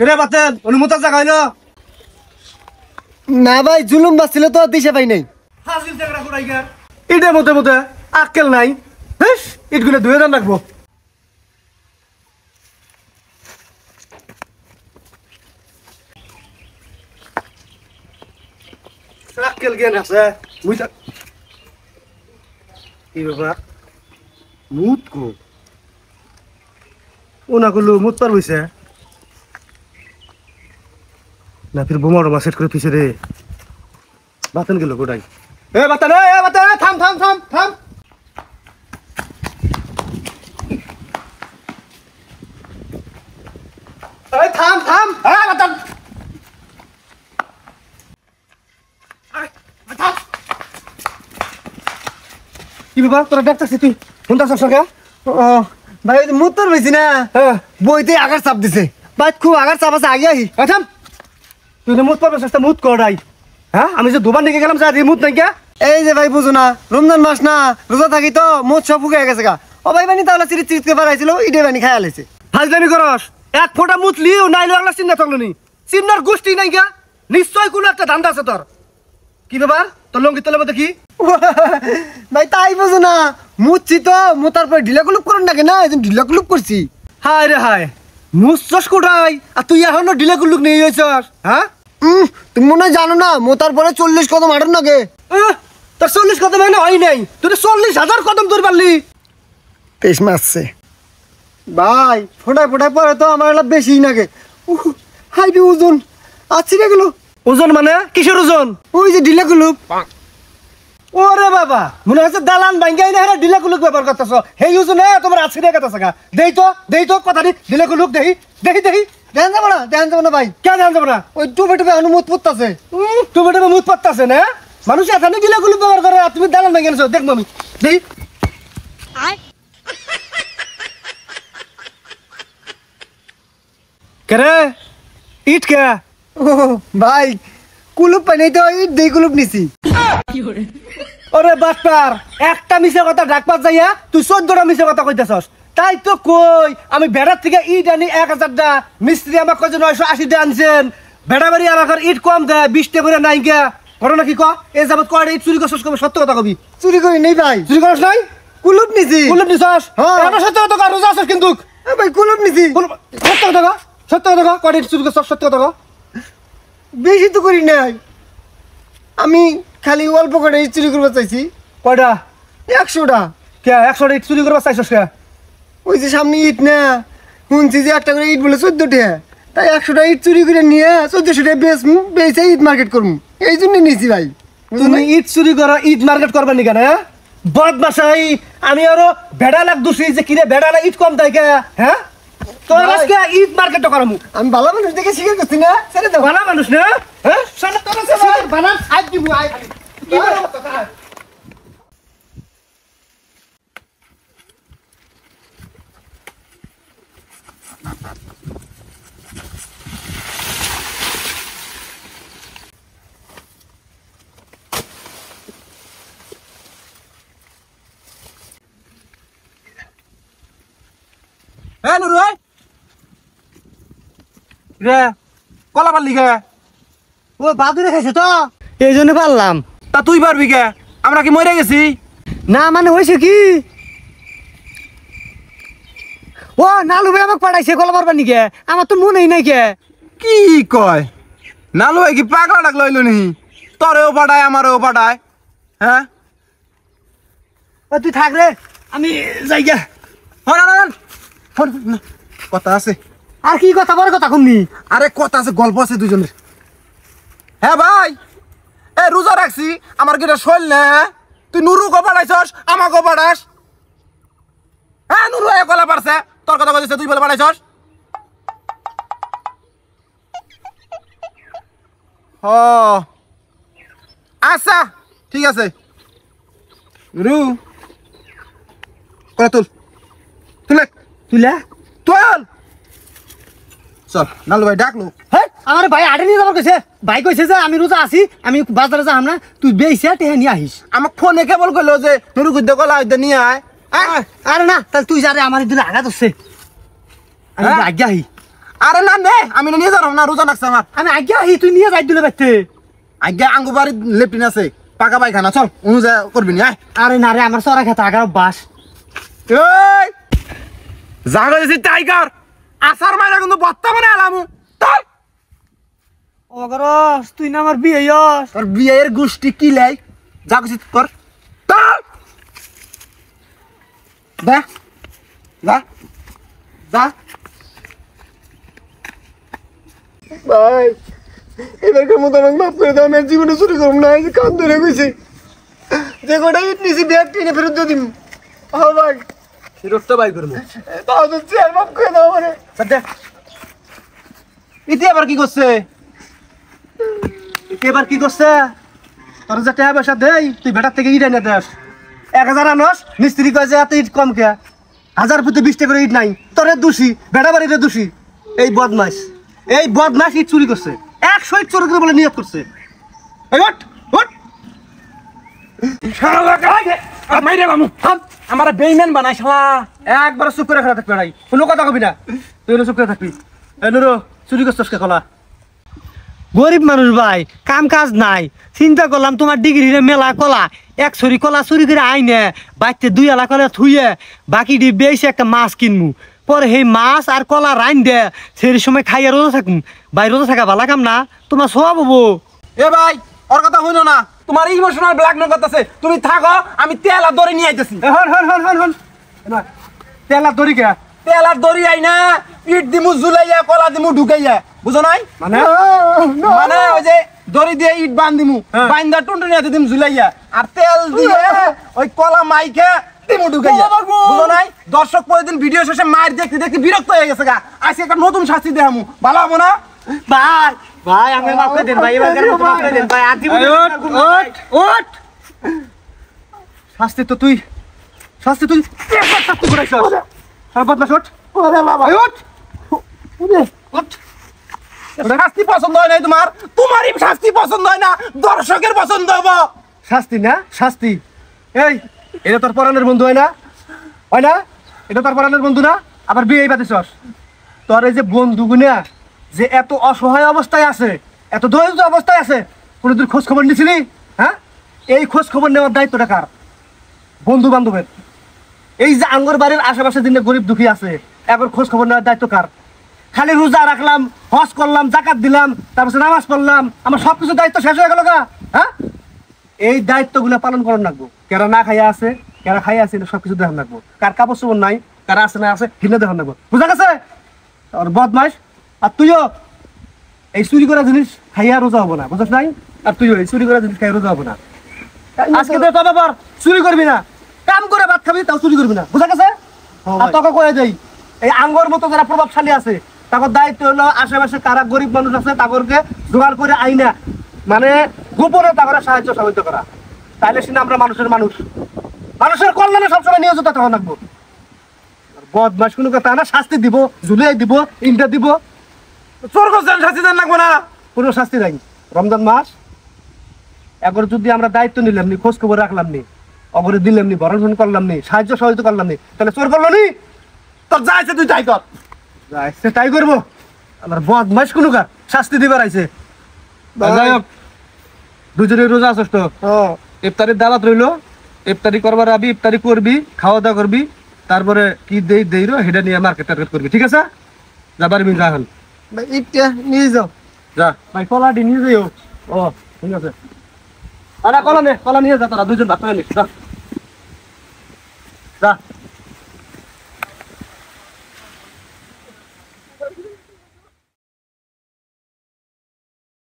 এরে বাতেন অনুমতি জায়গা হইলো না ভাই জুলুম বাঁচছিল তো দিশে পাই নাই। হাসিল জায়গা করাই গা ইটে মতে মতে আক্কেল নাই হেস ইটগুলো ধুয়ে দেন রাখবো আক্কেল জ্ঞান আছে মুইতা কি ব্যাপার মুত কো ওনাগুলো মুত পার হইছে না ফির বোমা টোমা সেট করে পিছে রে বাতন গেল গোটাই এ বাতন থাম থাম থাম থাম এই থাম থাম বাতন কি ব্যাপার তোরা ডাকতেছিস তুই শুনতে আসছ সঙ্গে ভাই মুত তোর হয়েছি না বইতে আগার চাপ দিছে ভাই খুব আগার চাপ আছে আগে আহি থাম তুই তো মুত পারবে চেষ্টা মুত করাই হ্যাঁ আমি যে দুবার নিয়ে গেলাম যা রিমুত নাই কে এই যে ভাই বুঝো না রমজান মাস না রোজা থাকি তো মুত সব ফুকে গেছে গা ও ভাই বানি তাহলে চিরিত চিরিত করে বাড়াইছিল ইডে বানি খাই আলাইছে হাজলামি করস এক ফোঁটা মুত লিও নাইলে আগলা চিন্তা থাকলো নি চিন্নার গোষ্ঠী নাই গা নিশ্চয় কোনো একটা ধান্দা আছে তোর কি ব্যাপার তোর লঙ্গি তোলে মধ্যে কি ভাই তাই বুঝো না মুতছি তো মুতার পর ঢিলা কুলুপ করুন নাকি না এই ঢিলা কুলুপ করছি হায় রে হায় মুসছস কোটাই আর তুই এখনো ঢিলে গুল্লুক নিয়ে হয়েছস হ্যাঁ তুমি মনে হয় জানো না মোতার পরে 40 কদম হাঁটার নাকি তোর 40 কদম এনে হয় নাই তুই 40,000 কদম দূর পারলি 23 মাসছে ভাই ফোটায় ফোটায় পরে তো আমার এলা বেশি নাকি হাই বি ওজন আছি রে গেল ওজন মানে কিসের ওজন ওই যে ঢিলা কুলুপ ওরে বাবা মনে হচ্ছে দালান ভাঙ্গাই না ঢিলে গুলুক ব্যবহার করতেছ সেই ওজনে তোমার আছে রে কথা সাকা দেই তো কথা দি ঢিলে গুলুক দেহি ধ্যান যাবো না ভাই কে জান যাব না ওই টুবে টুবে অনুমত পড়তাছে তুমি তো মুত পাত্তাছে না মানুষ এখানে ঢিলে গুলুক ব্যবহার করে আর তুমি দালান ভাঙ্গাই নিছো দেখবো আমি দেই কে ইট কে ভাই কুলুপ পাই নাই তো ইট দেই কুলুপ নিছি ওরে বাটপার একটা মিছে কথা ডাকপাত যাইয়া তুই 14টা মিছে কথা কইতাছস তাই তো কই আমি বেড়ার থেকে ইট আনি 1000টা মিস্ত্রি আমাক কই যে 980 টা আনছেন বেড়া বাড়ি এলাকার ইট কম দেয় 20 টা করে নাই কে করো নাকি ক এই যাবত কয়টা ইট চুরি করছস কবে সত্য কথা কবি চুরি করি নেই ভাই চুরি করছ নাই কুলুপ নিছি নিছস হ্যাঁ এটা সত্য কথা কর রোজা আছস কিন্তু ভাই কুলুপ নিছি সত্য কথা কয়টা ইট চুরি করছস সত্য কথা বেশি তো করি নাই আমি খালি অল্প করে ইট চুরি করতে চাইছি কয়টা 100টা কে 100টা ইট চুরি করবা চাইছস কে ওই যে সামনে ইট না শুনছি যে একটা করে ইট বলে 14টা তাই 100টা ইট চুরি করে নিয়ে 1400 বেচে ইট মার্কেট করবো এই জন্য নিয়েছি ভাই তুমি ইট চুরি করো ইট মার্কেট করবা নি কেন বদমাশাই আমি আরো বেড়া লাগ দোষী যে কিরে বেড়া ইট কম দেয় কে হ্যাঁ তোর আজকে ইট মার্কেট করামু আমি ভালো মানুষ দেখে স্বীকার করছি না ছেড়ে দাও ভালো মানুষ না হ্যাঁ সামনে তোর আছে বানান আই দিব আই কি বড় কথা হ্যাঁ নুরু রে কলা পারলি কে ও বাদুরে খাইছে তো এই জন্য পারলাম তা তুই পারবি কে আমরা কি মরে গেছি না মানে হয়েছে কি ও নালু ভাই আমাকে পাঠাইছে কলা পারবার নিকে আমার তো মনেই নাই কে কি কয় নালু ভাই কি পাগলা ডাক লইল নি তোরেও পাঠায় আমারও পাঠায় হ্যাঁ তুই থাক রে আমি যাই গে কথা আছে আর কি কথা বড় কথা শুননি আরে কথা আছে গল্প আছে দুজনের হ্যাঁ ভাই এ রোজা রাখছি আমার কি শৈল না তুই নুরু গো পাঠাইছস আমাকে পাঠাস হ্যাঁ নুরু এ কলা পারছে তোর কথা কইছে তুই বলে পাঠাইছস ও আচ্ছা ঠিক আছে নুরু কলা তুল তুলে তুইলা তোল চল নালু ভাই ডাকলো হ্যাঁ আমার ভাই আটে নিয়ে যাবার কইছে ভাই কইছে যে আমি রোজা আছি আমি বাজারে যাম না তুই বেইছে টেহে নিয়ে আহিস আমাকে ফোনে কেবল কইলো যে নুরু গুদ্দে কলা হইতে নিয়ে আয় আরে না তাহলে তুই যারে আমার দিলে আঘাত হচ্ছে আমি আগে আহি আরে না নে আমি নিয়ে যাবো না রোজা লাগছে আমার আমি আগে আহি তুই নিয়ে যাই দিলে বাইতে আগে আঙ্গু বাড়ি লেপটিন আছে পাকা পায়খানা চল অনুযা করবি নি আয় আরে না রে আমার সরা খেতে আগার বাস এই জাগা দিছি টাইগার আসার মাইরা কিন্তু বত্তা মানে আলামু চল অগরস তুই না আমার বিয়ে হইস তোর বিয়ের গোষ্ঠী কি লাই যা কিছু কর চল যা যা যা ভাই এবারকার মতো আমাকে মাফ করে দাও আমি আর জীবনে চুরি করব না এই যে কান ধরে গেছি যে কটা ইট নিছি ব্যাগ টেনে ফেরত দিয়ে দিন হ্যাঁ ভাই ফিরতটা বাই করবো তাও তো চেয়ার মাফ করে দাও মানে সাথে ইতি আবার কি করছে এবার কি করছে তোর যে টাকা পয়সা দেই তুই বেটার থেকে ইট এনে দেস 1000 আনস মিস্ত্রি কয় যে এত ইট কম কে 1000 প্রতি 20 টাকা করে ইট নাই তোরে দোষী বেটা বাড়িতে দোষী এই বদমাস ইট চুরি করছে 100 ইট চুরি করে বলে নিয়ত করছে এই ওঠ ওঠ আমার বেইমান বানাই শালা একবার চুপ করে খেলা থাকবি নাই কোনো কথা কবি না তুই চুপ করে থাকবি এই নুরো চুরি করছিস কে কলা গরিব মানুষ ভাই কাম কাজ নাই চিন্তা করলাম তোমার ডিগ্রির মেলা কলা এক ছড়ি কলা চুরি করে আইনে বাইতে 2 আলা কলা থুইয়ে বাকি ডি বেশি একটা মাছ কিনমু পরে সেই মাছ আর কলা রাইন দে সেই সময় খাইয়া রোজা থাকুম ভাই রোজা থাকা ভালা কাম না তোমার সব হবো এ ভাই ওর কথা হইনো না তোমার ইমোশনাল ব্ল্যাকমেল করতেছে তুমি থাকো আমি তেল আর দড়ি নিয়ে আইতেছি হন তেলা দড়ি কে তেল আর দড়ি আই না ইট দিমু জুলাইয়া কলা দিমু ঢুকাইয়া বুঝো নাই মানে মানে ওই যে দড়ি দিয়ে ইট বান দিমু বাইন্দা টুনটুনিয়াতে দিম জুলাইয়া আর তেল দিয়ে ওই কলা মাইকে দিমু ঢুকাইয়া বুঝো নাই দর্শক প্রতিদিন ভিডিও শেষে মার দেখতে দেখতে বিরক্ত হয়ে গেছে গা আজকে একটা নতুন শাস্তি দেখামু ভালো হবো না ভাই ভাই আমি মাফ করে দেন ভাই এবার মাফ করে দেন ভাই আজি ওঠ শাস্তি তুই শাস্তি করাইছ আর বদমাশ ওঠ ওরে বাবা ওঠ ওঠ শাস্তি পছন্দ হয় নাই তোমার তোমারই শাস্তি পছন্দ হয় না দর্শকের পছন্দ হবো শাস্তি না শাস্তি এই এটা তোর পরাণের বন্ধু হয় না এটা তোর পরাণের বন্ধু না আবার বিয়ে বাদিছস তোর এই যে বন্ধু গুনা যে এত অসহায় অবস্থায় আছে এত দরিদ্র অবস্থায় আছে কোনোদিন খোঁজ খবর নিছিলি হ্যাঁ এই খোঁজ খবর নেওয়ার দায়িত্বটা কার বন্ধু বান্ধবের এই যে আঙ্গর বাড়ির আশেপাশে দিনে গরিব দুঃখী আছে একবার খোঁজ খবর নেওয়ার দায়িত্ব কার খালি রোজা রাখলাম হজ করলাম জাকাত দিলাম তারপর নামাজ পড়লাম আমার সবকিছু দায়িত্ব শেষ হয়ে গেল গা হ্যাঁ এই দায়িত্বগুলো পালন করার লাগবো কারা না খাইয়া আছে কারা খাইয়া আছে সবকিছু দেখান লাগবো কার কাপড় চোপড় নাই কারা আছে না আছে কিনে দেখান লাগবো বুঝা গেছে আর বদমাইশ আর তুইও এই চুরি করা জিনিস খাইয়া রোজা হবো না বুঝছ নাই আর তুইও এই চুরি করা জিনিস খাইয়া রোজা হবো না আজকে তো তবে পর চুরি করবি না কাম করে ভাত খাবি তাও চুরি করবি না বুঝা গেছে আর তোকে কয়ে যাই এই আঙ্গর মতো যারা প্রভাবশালী আছে তাদের দায়িত্ব হলো আশেপাশে কারা গরিব মানুষ আছে তাদেরকে জোগাড় করে আইনা মানে গোপনে তাদের সাহায্য সহযোগিতা করা তাইলে সিনা আমরা মানুষের কল্যাণে সবসময় নিয়োজিত তখন রাখবো বদমাস কোনো কথা না শাস্তি দিব ঝুলিয়ে দিব ইন্টা দিব চোর করছেন শাস্তি দেন লাগবো না কোনো শাস্তি নাই রমজান মাস একবার যদি আমরা দায়িত্ব নিলাম নি খোঁজ খবর রাখলাম নি অগরে দিলাম নি ভরণ করলাম নি সাহায্য সহযোগিতা করলাম নি তাহলে চোর করলো নি তোর যা আছে তুই তাই কর সে তাই করবো আমার বদমাস কোনো কার শাস্তি দিবার আইছে যাই হোক দুজনে রোজা আছিস তো ইফতারির দাওয়াত রইলো ইফতারি করবার আবি ইফতারি করবি খাওয়া দাওয়া করবি তারপরে কি দেই রো হেডা নিয়ে মার্কেট টার্গেট করবি ঠিক আছে যাবার মিল রাখল ভাই ইটটা নিয়ে যাও যা ভাই কলা দি নিয়ে যাইও ও ঠিক আছে আরে কলা নিয়ে যা তোরা দুজন ভাত নিয়ে যা